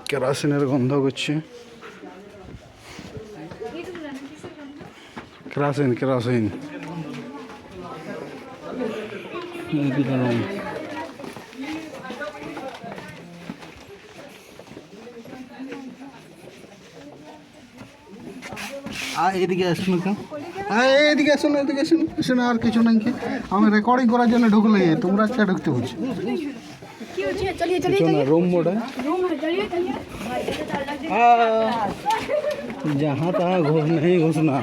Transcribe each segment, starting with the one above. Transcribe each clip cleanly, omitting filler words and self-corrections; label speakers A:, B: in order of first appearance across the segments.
A: কেরাসিনের গন্ধ করছে। Kerosene kerosene এদিকে আসুন কেন, এদিকে আসুন, এদিকে আসুন, আসুন। আর কিছু নাই কি, আমি রেকর্ডিং করার জন্য ঢুকলে তোমরা কে ঢুকতে বলছো? রুম মোড়ে जहाँ तहाँ घुस नहीं घुसना।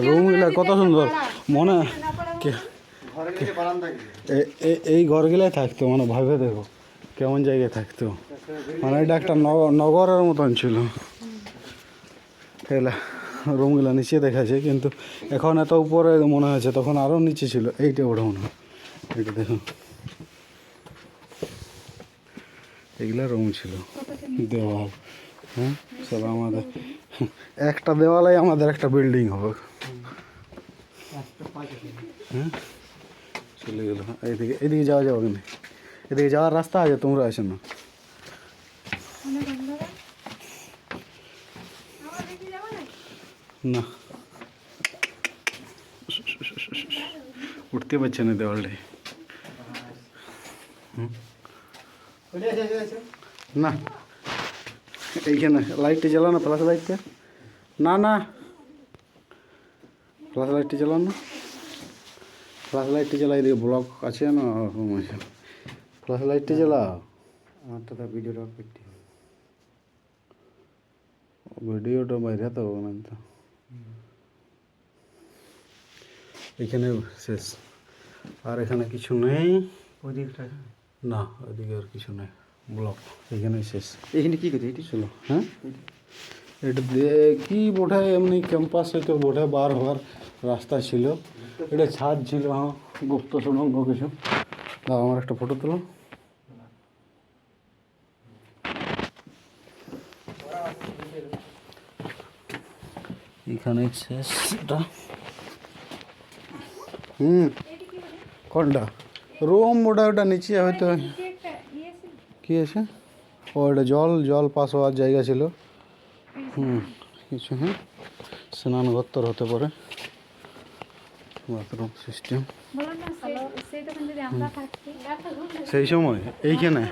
A: রুমগুলা কত সুন্দর, মনে এই ঘরগুলাই থাকতো, মানে ভাবে দেখো কেমন জায়গায় থাকতো, মানে এটা একটা নগরের মতন ছিল। এগুলা রুমগুলা নিচে দেখাচ্ছে, কিন্তু এখন এত উপরে মনে হয়েছে, তখন আরও নিচে ছিল। এইটা ওটা মনে হয়, এটা দেখো, এগুলা রুম ছিল। দেওয়াল, হ্যাঁ, সব আমাদের একটা দেওয়ালে আমাদের একটা বিল্ডিং হবে। হ্যাঁ, চলে গেল। এইদিকে এদিকে যাওয়া যাবে না, এদিকে যাওয়ার রাস্তা আছে, তোমরা আসো না। না, উঠতে পারছে না দেওয়ালটাই। না, এইখানে লাইটটা জ্বালানো, ফ্ল্যাশ লাইটটা। না না, ফ্ল্যাশ লাইটটা জ্বালানো, ফ্ল্যাশ লাইটটা জ্বালা। এদিকে ব্লক আছে না, রুম আছে, ফ্ল্যাশ লাইটটা জ্বালাও। আমারটা তো ভিডিওটা করতে, ভিডিওটা বাইরে তো হবে না তো। এখানে শেষ, আর এখানে কিছু নেই। ওই দিকটা না, ওইদিকে আর কিছু নেই, ব্লক এখানেই শেষ। এখানে কী করছে এটি ছিল? হ্যাঁ, এটা দিয়ে কি বোধহয় এমনি ক্যাম্পাস হয়তো বোধহয় বার হওয়ার রাস্তা ছিল। এটা ছাদ ছিল, হ্যাঁ, গুপ্ত সুড়ঙ্গ কিছু। দাও আমার একটা ফটো তুলো। এখানে শেষ এটা। কোনটা রুম? ওটা নিচে হয়তো কি আছে, ও এটা জল পাস হওয়ার জায়গা ছিল। কিছু, হ্যাঁ, স্নান ঘর হতে পারে, বাথরুম সিস্টেম। সেই সময় এইখানে